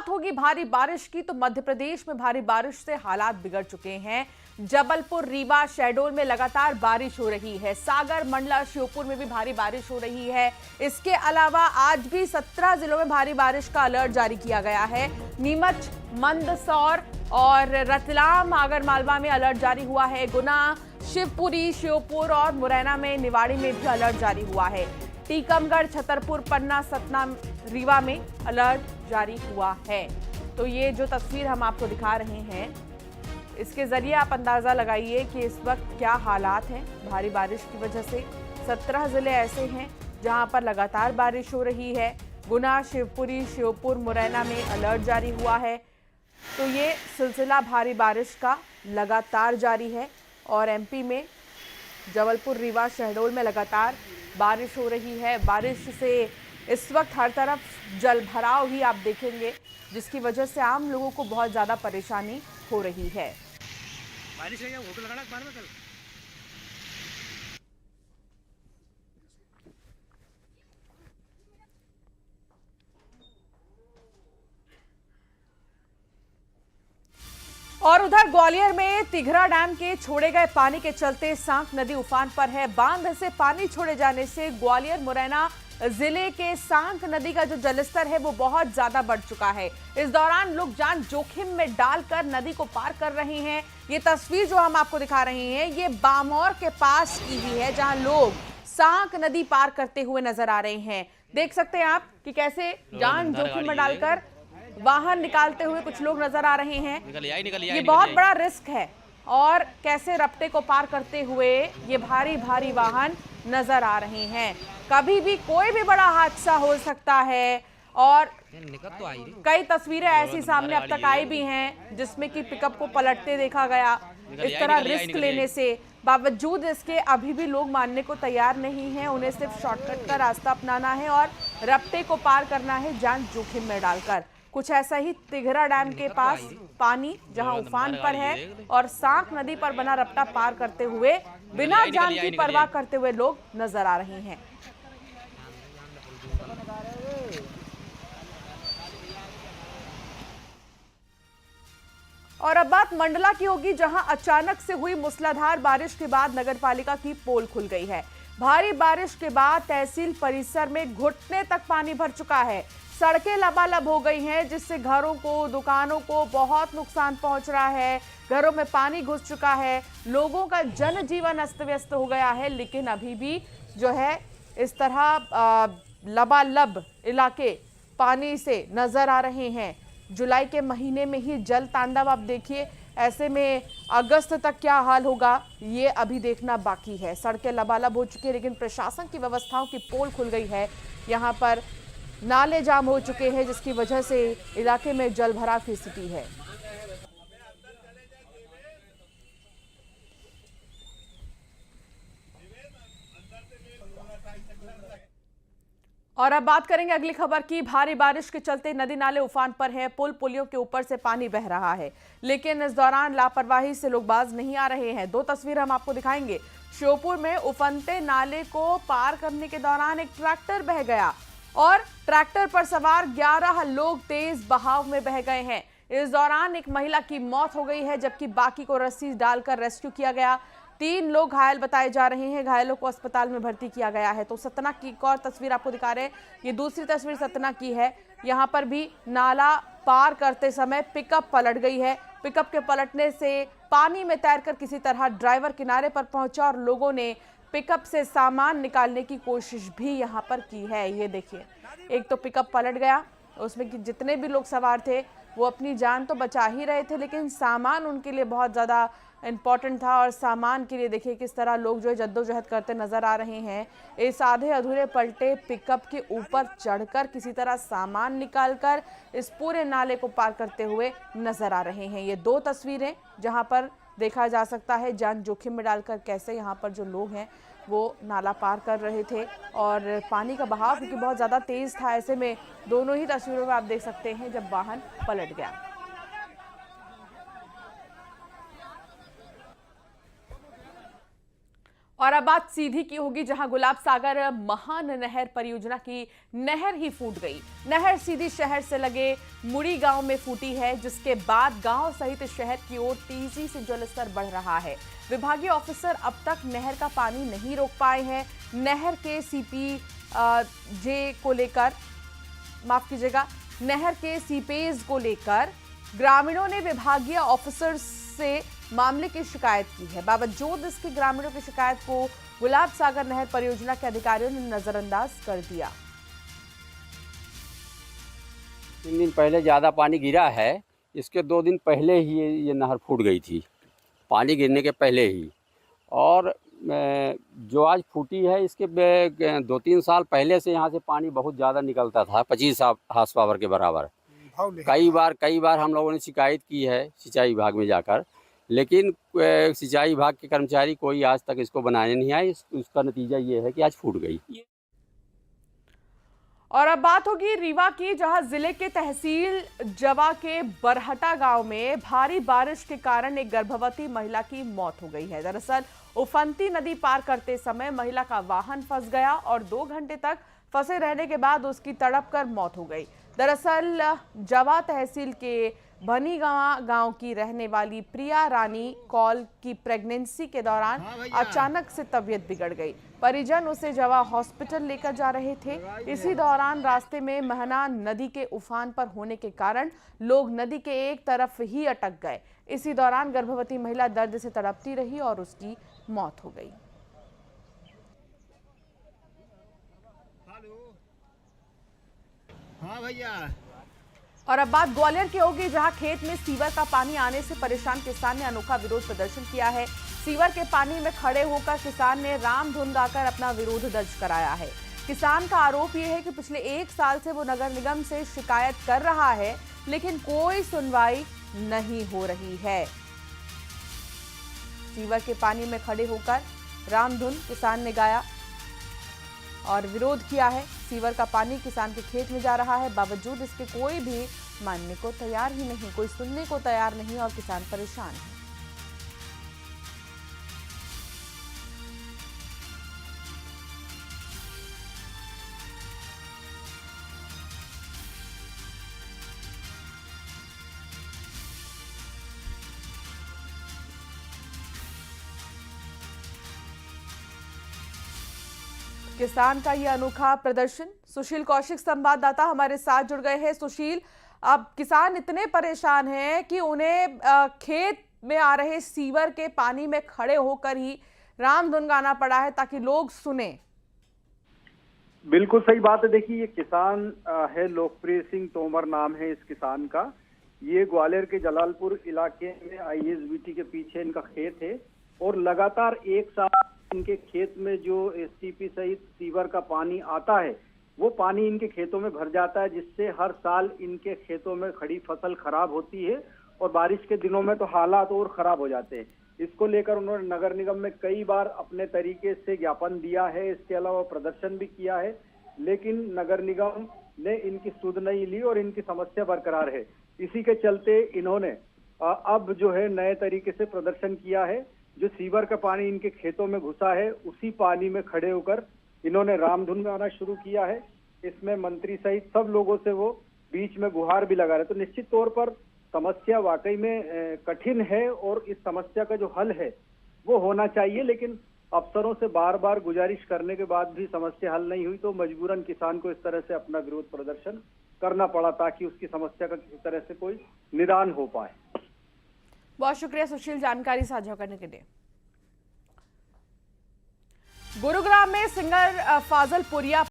बात होगी भारी बारिश की, तो मध्य प्रदेश में भारी बारिश से हालात बिगड़ चुके हैं। जबलपुर, रीवा, शहडोल में लगातार बारिश हो रही है। सागर, मंडला, श्योपुर में भी भारी बारिश हो रही है। इसके अलावा आज भी 17 जिलों में भारी बारिश का अलर्ट जारी किया गया है। नीमच, मंदसौर और रतलाम, आगरमालवा में अलर्ट जारी हुआ है। गुना, शिवपुरी, श्योपुर और मुरैना में, निवाड़ी में भी अलर्ट जारी हुआ है। टीकमगढ़, छतरपुर, पन्ना, सतना, रीवा में अलर्ट जारी हुआ है। तो ये जो तस्वीर हम आपको दिखा रहे हैं, इसके जरिए आप अंदाजा लगाइए कि इस वक्त क्या हालात हैं भारी बारिश की वजह से। 17 जिले ऐसे हैं जहां पर लगातार बारिश हो रही है। गुना, शिवपुरी, श्योपुर, मुरैना में अलर्ट जारी हुआ है। तो ये सिलसिला भारी बारिश का लगातार जारी है और एमपी में जबलपुर, रीवा, शहडोल में लगातार बारिश हो रही है। बारिश से इस वक्त हर तरफ जल भराव ही आप देखेंगे, जिसकी वजह से आम लोगों को बहुत ज़्यादा परेशानी हो रही है। बारिश है, फोटो लगाना अखबार में कल। और उधर ग्वालियर में तिघरा डैम के छोड़े गए पानी के चलते सांक नदी उफान पर है। बांध से पानी छोड़े जाने से ग्वालियर, मुरैना जिले के सांक नदी का जो जलस्तर है वो बहुत ज्यादा बढ़ चुका है। इस दौरान लोग जान जोखिम में डालकर नदी को पार कर रहे हैं। ये तस्वीर जो हम आपको दिखा रहे हैं, ये बामौर के पास की ही है, जहां लोग सांक नदी पार करते हुए नजर आ रहे हैं। देख सकते हैं आप कि कैसे जान जोखिम में डालकर वाहन निकालते हुए कुछ लोग नजर आ रहे हैं। ये बहुत बड़ा रिस्क है और कैसे रपटे को पार करते हुए ये भारी भारी वाहन नजर आ रहे हैं। कभी भी कोई भी बड़ा हादसा हो सकता है और कई तस्वीरें ऐसी सामने अब तक आई भी हैं जिसमें कि पिकअप को पलटते देखा गया। इस तरह रिस्क लेने से बावजूद इसके अभी भी लोग मानने को तैयार नहीं हैं। उन्हें सिर्फ शॉर्टकट का रास्ता अपनाना है और रपटे को पार करना है जान जोखिम में डालकर। कुछ ऐसा ही तिघरा डैम के पास पानी जहां उफान पर है और सांक नदी पर बना रपटा पार करते हुए बिना जान की परवाह करते हुए लोग नजर आ रहे हैं। और अब बात मंडला की होगी, जहां अचानक से हुई मूसलाधार बारिश के बाद नगरपालिका की पोल खुल गई है। भारी बारिश के बाद तहसील परिसर में घुटने तक पानी भर चुका है। सड़कें लबालब हो गई हैं, जिससे घरों को, दुकानों को बहुत नुकसान पहुंच रहा है। घरों में पानी घुस चुका है, लोगों का जनजीवन अस्त व्यस्त हो गया है। लेकिन अभी भी जो है इस तरह लबालब इलाके पानी से नजर आ रहे हैं। जुलाई के महीने में ही जल तांडव आप देखिए, ऐसे में अगस्त तक क्या हाल होगा ये अभी देखना बाकी है। सड़कें लबालब हो चुकी है, लेकिन प्रशासन की व्यवस्थाओं की पोल खुल गई है। यहाँ पर नाले जाम हो चुके हैं, जिसकी वजह से इलाके में जल भराव की स्थिति है। और अब बात करेंगे अगली खबर की। भारी बारिश के चलते नदी नाले उफान पर है, पुल पुलियों के ऊपर से पानी बह रहा है, लेकिन इस दौरान लापरवाही से लोग बाज नहीं आ रहे हैं। दो तस्वीर हम आपको दिखाएंगे। श्योपुर में उफनते नाले को पार करने के दौरान एक ट्रैक्टर बह गया और ट्रैक्टर पर सवार 11 लोग तेज बहाव में बह गए हैं। इस दौरान एक महिला की मौत हो गई है, जबकि बाकी को रस्सी डालकर रेस्क्यू किया गया। 3 लोग घायल बताए जा रहे हैं, घायलों को अस्पताल में भर्ती किया गया है। तो सतना की एक और तस्वीर आपको दिखा रहे हैं, ये दूसरी तस्वीर सतना की है। यहाँ पर भी नाला पार करते समय पिकअप पलट गई है। पिकअप के पलटने से पानी में तैरकर किसी तरह ड्राइवर किनारे पर पहुंचा और लोगों ने पिकअप से सामान निकालने की कोशिश भी यहाँ पर की है। ये देखिए, एक तो पिकअप पलट गया, उसमें कि जितने भी लोग सवार थे वो अपनी जान तो बचा ही रहे थे, लेकिन सामान उनके लिए बहुत ज़्यादा इम्पॉर्टेंट था। और सामान के लिए देखिए किस तरह लोग जो है जद्दोजहद करते नजर आ रहे हैं। इस आधे अधूरे पलटे पिकअप के ऊपर चढ़कर किसी तरह सामान निकालकर इस पूरे नाले को पार करते हुए नजर आ रहे हैं। ये 2 तस्वीरें जहां पर देखा जा सकता है जान जोखिम में डालकर कैसे यहाँ पर जो लोग हैं वो नाला पार कर रहे थे और पानी का बहाव क्योंकि बहुत ज़्यादा तेज़ था। ऐसे में दोनों ही तस्वीरों में आप देख सकते हैं जब वाहन पलट गया। और अब बात सीधी की होगी, जहां गुलाब सागर महान नहर परियोजना की नहर ही फूट गई। नहर सीधी शहर से लगे मुड़ी गांव में फूटी है, जिसके बाद गांव सहित शहर की ओर तेजी से जलस्तर बढ़ रहा है। विभागीय ऑफिसर अब तक नहर का पानी नहीं रोक पाए हैं। नहर के नहर के सीपेज को लेकर ग्रामीणों ने विभागीय ऑफिसर से मामले की शिकायत की है। बावजूद इसके ग्रामीणों की शिकायत को गुलाब सागर नहर परियोजना के अधिकारियों ने नजरअंदाज कर दिया। 3 दिन पहले ज़्यादा पानी गिरा है, इसके 2 दिन पहले ही ये नहर फूट गई थी, पानी गिरने के पहले ही। और जो आज फूटी है, इसके 2-3 साल पहले से यहाँ से पानी बहुत ज़्यादा निकलता था, 25 हार्स पावर के बराबर। कई बार हम लोगों ने शिकायत की है सिंचाई विभाग में जाकर, लेकिन सिंचाई विभाग के कर्मचारी कोई आज तक इसको बनाने नहीं आए। उसका नतीजा ये है कि आज फूट गई। और अब बात होगी रीवा की, जहां जिले के तहसील जवा के बरहटा गांव में भारी बारिश के कारण एक गर्भवती महिला की मौत हो गई है। दरअसल उफंती नदी पार करते समय महिला का वाहन फंस गया और 2 घंटे तक फंसे रहने के बाद उसकी तड़प कर मौत हो गई। दरअसल जवा तहसील के भनीगांव गांव की रहने वाली प्रिया रानी कौल की प्रेगनेंसी के दौरान अचानक से तबीयत बिगड़ गई। परिजन उसे जवा हॉस्पिटल लेकर जा रहे थे। इसी दौरान रास्ते में महना नदी के उफान पर होने के कारण लोग नदी के एक तरफ ही अटक गए। इसी दौरान गर्भवती महिला दर्द से तड़पती रही और उसकी मौत हो गई। हाँ भैया। और अब बात ग्वालियर की होगी, जहां खेत में सीवर का पानी आने से परेशान किसान ने अनोखा विरोध प्रदर्शन किया है। सीवर के पानी में खड़े होकर किसान ने राम धुन गाकर अपना विरोध दर्ज कराया है। किसान का आरोप यह है कि पिछले 1 साल से वो नगर निगम से शिकायत कर रहा है, लेकिन कोई सुनवाई नहीं हो रही है। सीवर के पानी में खड़े होकर राम धुन किसान ने गाया और विरोध किया है। सीवर का पानी किसान के खेत में जा रहा है, बावजूद इसके कोई भी मानने को तैयार ही नहीं, कोई सुनने को तैयार नहीं और किसान परेशान है। किसान का यह अनोखा प्रदर्शन। सुशील कौशिक संवाददाता हमारे साथ जुड़ गए हैं। सुशील, अब किसान इतने परेशान हैं कि उन्हें खेत में आ रहे सीवर के पानी में खड़े होकर ही राम धुन गाना पड़ा है ताकि लोग सुने। बिल्कुल सही बात है। देखिए, ये किसान है लोकप्रिय सिंह तोमर नाम है इस किसान का। ये ग्वालियर के जलालपुर इलाके में ISBT के पीछे इनका खेत है और लगातार 1 साल इनके खेत में जो STP सहित सीवर का पानी आता है, वो पानी इनके खेतों में भर जाता है, जिससे हर साल इनके खेतों में खड़ी फसल खराब होती है और बारिश के दिनों में तो हालात और खराब हो जाते हैं। इसको लेकर उन्होंने नगर निगम में कई बार अपने तरीके से ज्ञापन दिया है, इसके अलावा प्रदर्शन भी किया है, लेकिन नगर निगम ने इनकी सुध नहीं ली और इनकी समस्या बरकरार है। इसी के चलते इन्होंने अब जो है नए तरीके से प्रदर्शन किया है। जो सीवर का पानी इनके खेतों में घुसा है, उसी पानी में खड़े होकर इन्होंने रामधुन गाना शुरू किया है। इसमें मंत्री सहित सब लोगों से वो बीच में गुहार भी लगा रहे। तो निश्चित तौर पर समस्या वाकई में कठिन है और इस समस्या का जो हल है वो होना चाहिए, लेकिन अफसरों से बार बार गुजारिश करने के बाद भी समस्या हल नहीं हुई, तो मजबूरन किसान को इस तरह से अपना विरोध प्रदर्शन करना पड़ा ताकि उसकी समस्या का किसी तरह से कोई निदान हो पाए। बहुत शुक्रिया सुशील जानकारी साझा करने के लिए। गुरुग्राम में सिंगर फाजल पुरिया